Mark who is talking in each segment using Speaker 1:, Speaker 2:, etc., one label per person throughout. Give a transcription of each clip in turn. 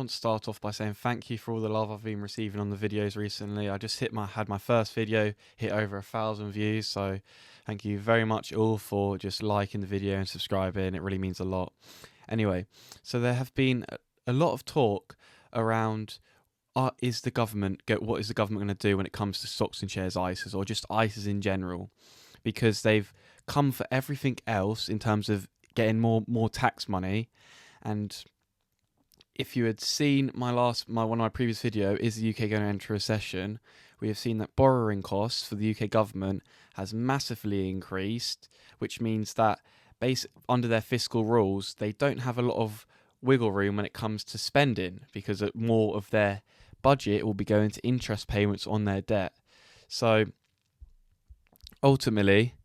Speaker 1: I want to start off by saying thank you for all the love I've been receiving on the videos recently. I just had my first video hit over 1,000 views, so thank you very much all for just liking the video and subscribing. It really means a lot. Anyway, so there have been a lot of talk around what is the government going to do when it comes to stocks and shares ISAs, or just ISAs in general, because they've come for everything else in terms of getting more tax money. And if you had seen one of my previous video, is the UK going to enter a recession? We have seen that borrowing costs for the UK government has massively increased, which means that under their fiscal rules, they don't have a lot of wiggle room when it comes to spending, because more of their budget will be going to interest payments on their debt. So ultimately,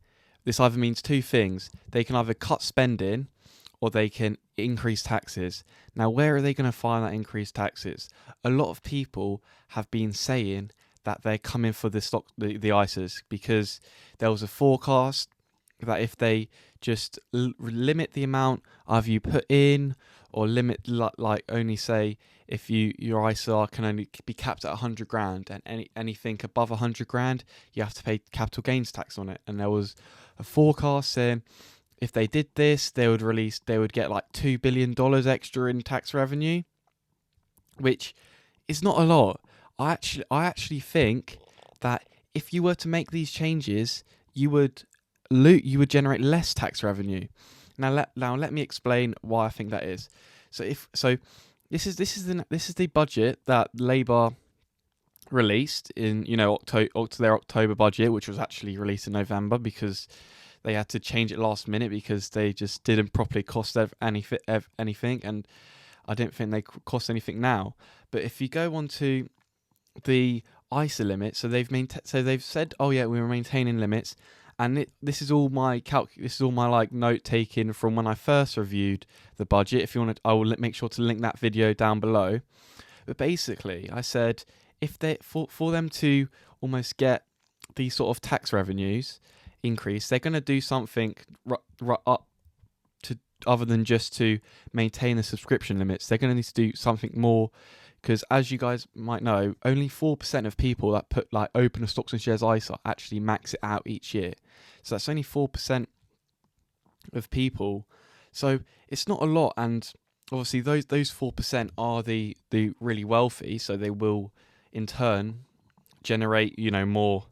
Speaker 1: this either means two things. They can either cut spending or they can increase taxes. Now, where are they going to find that increased taxes? A lot of people have been saying that they're coming for the ISAs, because there was a forecast that if they just limit the amount either you put in, or limit like only say if your ISA can only be capped at 100 grand, and anything above 100 grand you have to pay capital gains tax on it. And there was a forecast saying if they did this, they would get like $2 billion extra in tax revenue, which is not a lot. I actually think that if you were to make these changes, you would generate less tax revenue. Now let me explain why I think that is. This is the budget that Labour released in their October budget, which was actually released in November because they had to change it last minute because they just didn't properly cost anything, and I don't think they cost anything now. But if you go on to the ISA limit, so they've said, oh yeah, we were maintaining limits, and this is all my note taking from when I first reviewed the budget. If you want to, I will make sure to link that video down below. But basically, I said if for them to almost get these sort of tax revenues increase, they're going to do something up to other than just to maintain the subscription limits. They're going to need to do something more, because as you guys might know, only 4% of people that open a stocks and shares ISA actually max it out each year. So that's only 4% of people. So it's not a lot, and obviously those 4% are the really wealthy, so they will in turn generate more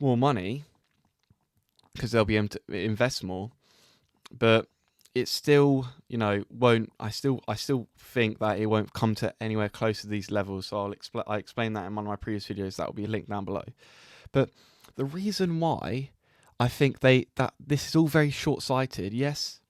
Speaker 1: money, because they'll be able to invest more. But it still won't. I still think that it won't come to anywhere close to these levels. So I explained that in one of my previous videos. That will be linked down below. But the reason why I think that this is all very short-sighted. Yes,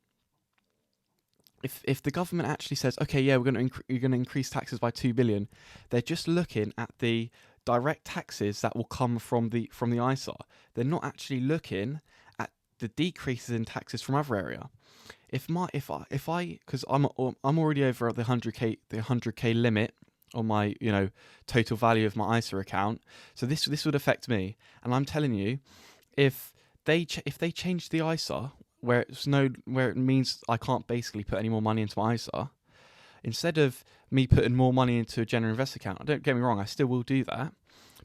Speaker 1: if the government actually says, okay, yeah, you're going to increase taxes by 2 billion, they're just looking at the direct taxes that will come from the ISA. They're not actually looking at the decreases in taxes from other area. Because I'm already over the 100k limit on my total value of my ISA account, so this would affect me. And I'm telling you, if they change the ISA where it means I can't basically put any more money into my ISA, instead of me putting more money into a general investor account, don't get me wrong, I still will do that,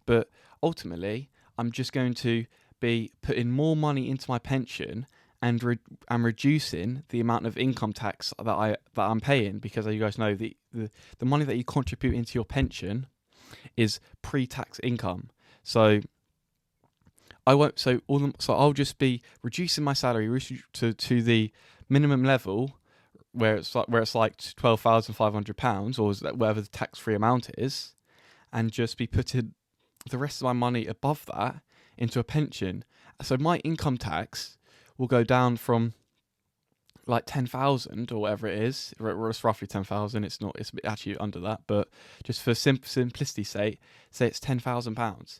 Speaker 1: but ultimately I'm just going to be putting more money into my pension and reducing the amount of income tax that I'm paying, because as you guys know, the money that you contribute into your pension is pre-tax income. So I'll just be reducing my salary to the minimum level, where it's like £12,500, or whatever the tax-free amount is, and just be putting the rest of my money above that into a pension. So my income tax will go down from like 10,000 or whatever it is. It's roughly 10,000. It's actually under that, but just for simplicity's sake, say it's £10,000.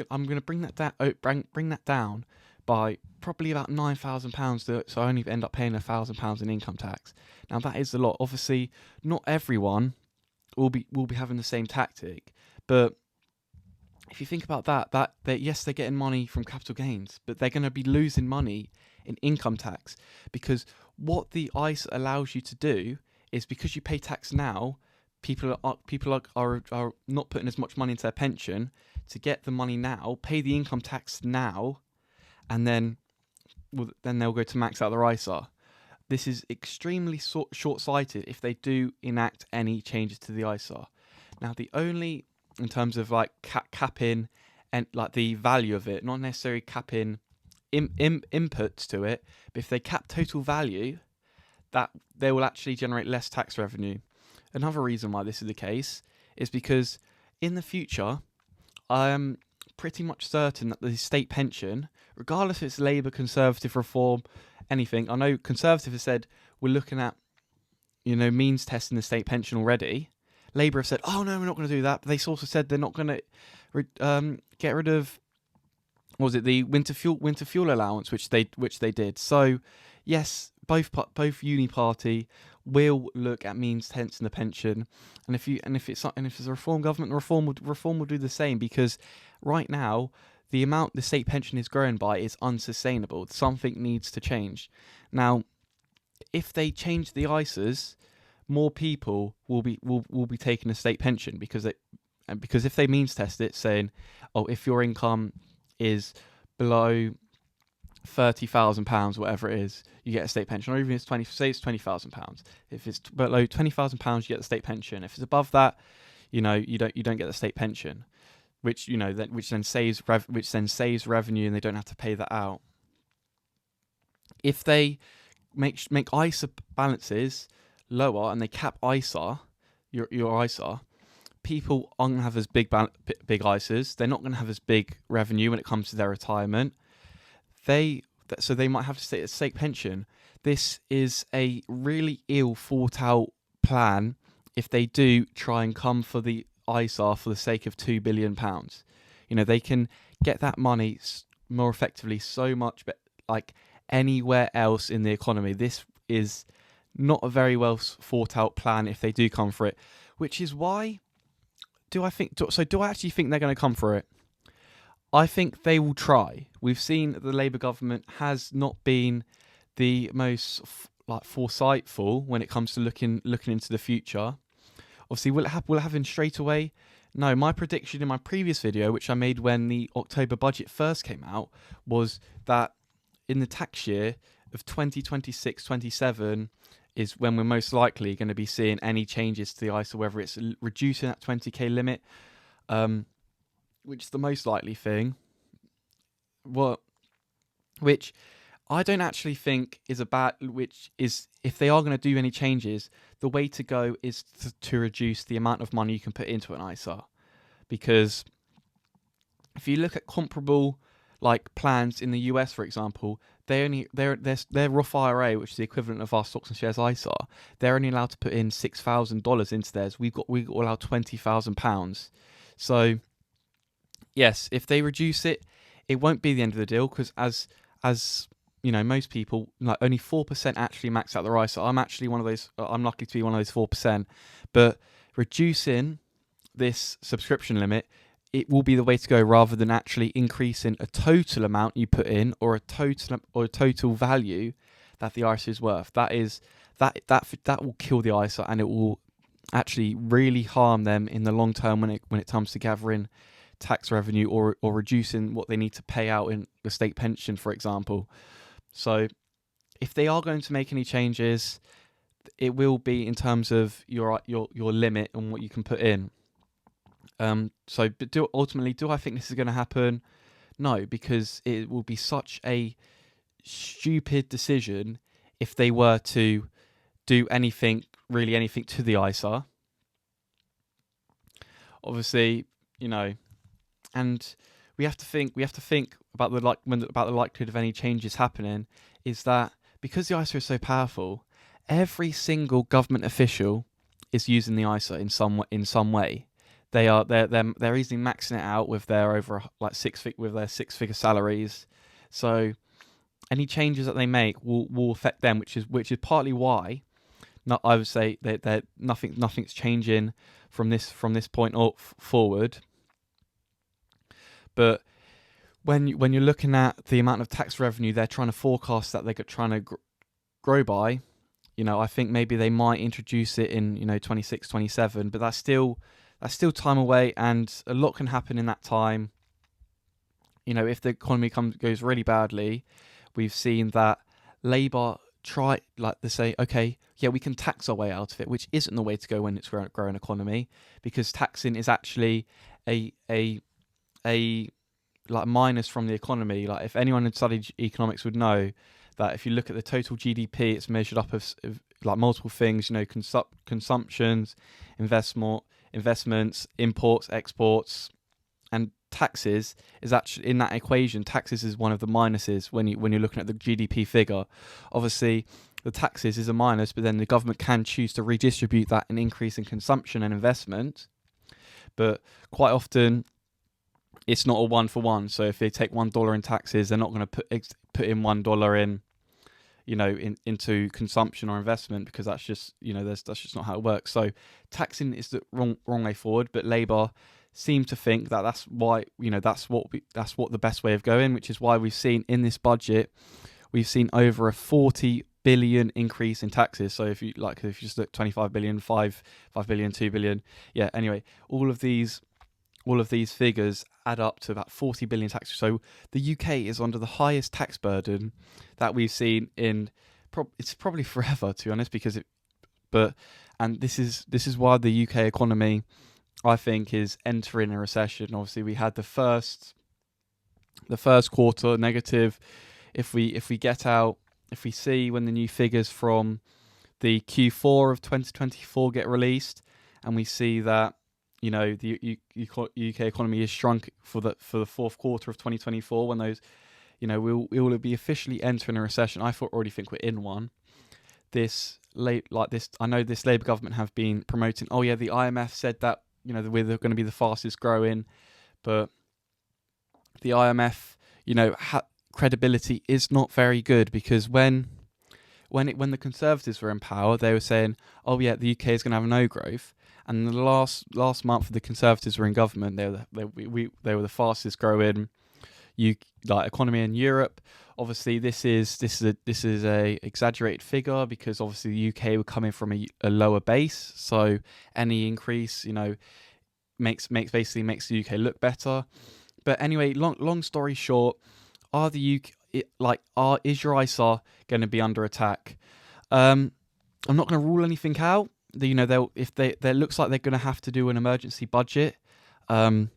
Speaker 1: I'm going to bring that down by probably about £9,000, so I only end up paying £1,000 in income tax. Now that is a lot. Obviously, not everyone will be having the same tactic, but if you think about that yes, they're getting money from capital gains, but they're going to be losing money in income tax, because what the ISA allows you to do is, because you pay tax now, People are not putting as much money into their pension to get the money now, pay the income tax now, and then they'll go to max out their ISA. This is extremely short-sighted if they do enact any changes to the ISA. Now, the only, in terms of like capping and like the value of it, not necessarily capping inputs to it, but if they cap total value, that they will actually generate less tax revenue. Another reason why this is the case is because in the future, I am pretty much certain that the state pension, regardless if it's Labour, Conservative, Reform, anything, I know Conservative have said we're looking at, means testing the state pension already. Labour have said, oh no, we're not going to do that. But they also said they're not going to get rid of, what was it, the winter fuel allowance, which they did. So yes, both uni party will look at means testing the pension, and if it's a Reform government, the Reform will do the same, because right now the amount the state pension is growing by is unsustainable. Something needs to change. Now, if they change the ISAs, more people will be taking a state pension, because if they means test it, saying, oh, if your income is below £30,000, whatever it is, you get a state pension. Or even if it's it's £20,000. If it's below £20,000, you get the state pension. If it's above that, you don't get the state pension, which then saves revenue, and they don't have to pay that out. If they make ISA balances lower and they cap ISA, your ISA, people aren't going to have as big ISAs. They're not going to have as big revenue when it comes to their retirement. So they might have to stay at state pension. This is a really ill thought out plan if they do try and come for the ISA for the sake of £2 billion. They can get that money more effectively so much, but like anywhere else in the economy. This is not a very well thought out plan if they do come for it, which is why do I actually think they're going to come for it? I think they will try. We've seen that the Labour government has not been the most foresightful when it comes to looking into the future. Obviously, will it happen straight away? No. My prediction in my previous video, which I made when the October budget first came out, was that in the tax year of 2026-27 is when we're most likely going to be seeing any changes to the ISA, whether it's reducing that 20k limit, which is the most likely thing. Which I don't actually think is which is, if they are going to do any changes, the way to go is to reduce the amount of money you can put into an ISA. Because if you look at comparable plans in the US, for example, their Roth IRA, which is the equivalent of our stocks and shares ISA, they're only allowed to put in $6,000 into theirs. We got allowed £20,000. So yes, if they reduce it, it won't be the end of the deal, because as most people, only 4% actually max out their ISA. I'm actually one of those. I'm lucky to be one of those 4%. But reducing this subscription limit, it will be the way to go, rather than actually increasing a total amount you put in, or a total value that the ISA is worth. That will kill the ISA, and it will actually really harm them in the long term when it comes to gathering tax revenue or reducing what they need to pay out in the state pension, for example. So if they are going to make any changes, it will be in terms of your limit on what you can put in. But do I think this is going to happen? No, because it will be such a stupid decision if they were to do anything to the ISA. Obviously, and we have to think about the likelihood of any changes happening, is that because the ISA is so powerful, every single government official is using the ISA in some way. They're easily maxing it out with their six-figure salaries. So any changes that they make will affect them, which is partly why I would say that nothing's changing from this point forward. But when you're looking at the amount of tax revenue they're trying to forecast that they're trying to grow by, I think maybe they might introduce it in 26, 27, but that's still time away, and a lot can happen in that time. If the economy goes really badly, we've seen that Labour try, like, they say, okay, yeah, we can tax our way out of it, which isn't the way to go when it's a growing economy, because taxing is actually a like minus from the economy. Like, if anyone had studied economics would know that if you look at the total GDP, it's measured up of like multiple things. Consumptions, investments, imports, exports, and taxes is actually in that equation. Taxes is one of the minuses when you're looking at the GDP figure. Obviously, the taxes is a minus, but then the government can choose to redistribute that and increase in consumption and investment. But quite often, it's not a 1-for-1. So if they take $1 in taxes, they're not going to put in $1 in, into consumption or investment, because that's just, that's just not how it works. So taxing is the wrong way forward. But Labour seem to think that that's why, that's what the best way of going, which is why we've seen in this budget, we've seen over a 40 billion increase in taxes. So if you just look 25 billion, 5 billion, 2 billion. Yeah. Anyway, all of these figures add up to about 40 billion taxes. So the UK is under the highest tax burden that we've seen in it's probably forever, to be honest, and this is why the UK economy, I think, is entering a recession. Obviously, we had the first quarter negative. If we see when the new figures from the Q4 of 2024 get released, and we see that the UK economy is shrunk for the fourth quarter of 2024, when those, we will be officially entering a recession. I already think we're in one. I know this Labour government have been promoting, oh yeah, the IMF said that, we're going to be the fastest growing, but the IMF, credibility is not very good, because when the Conservatives were in power, they were saying, oh yeah, the UK is going to have no growth. And the last month the Conservatives were in government, they were the fastest growing economy in Europe. Obviously, this is a exaggerated figure, because obviously the UK were coming from a lower base, so any increase makes the UK look better. But anyway, long story short, is your ISA going to be under attack? I'm not going to rule anything out. There looks like they're going to have to do an emergency budget, in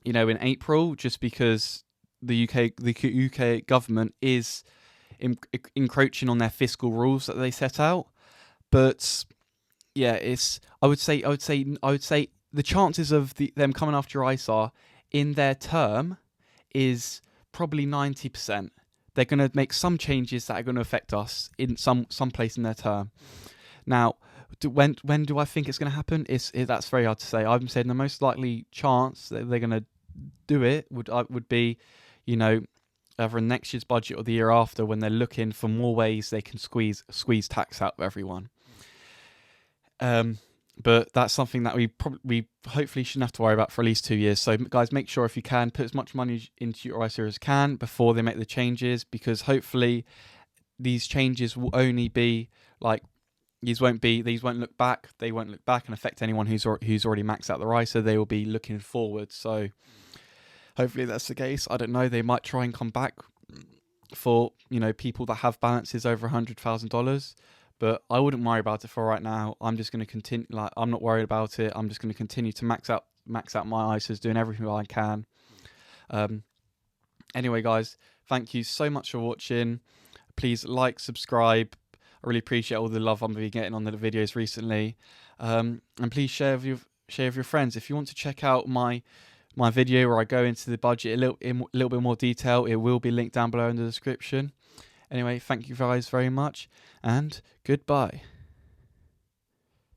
Speaker 1: April, just because the UK government is encroaching on their fiscal rules that they set out. But yeah, I would say the chances of them coming after your ISA in their term is probably 90%. They're going to make some changes that are going to affect us in some place in their term. Now, when do I think it's going to happen? That's very hard to say. I'm saying the most likely chance that they're going to do it would be, either in next year's budget or the year after, when they're looking for more ways they can squeeze tax out of everyone. But that's something that we hopefully shouldn't have to worry about for at least 2 years. So guys, make sure, if you can, put as much money into your ISA as can before they make the changes, because hopefully these changes will only be these won't look back. They won't look back and affect anyone who's already maxed out their ISA. They will be looking forward. So hopefully that's the case. I don't know. They might try and come back for people that have balances over $100,000. But I wouldn't worry about it for right now. I'm just going to continue. I'm not worried about it. I'm just going to continue to max out my ISAs, doing everything I can. Anyway, guys, thank you so much for watching. Please like, subscribe. I really appreciate all the love I've been getting on the videos recently. And please share with your friends. If you want to check out my video where I go into the budget in a little bit more detail, it will be linked down below in the description. Anyway, thank you guys very much, and goodbye.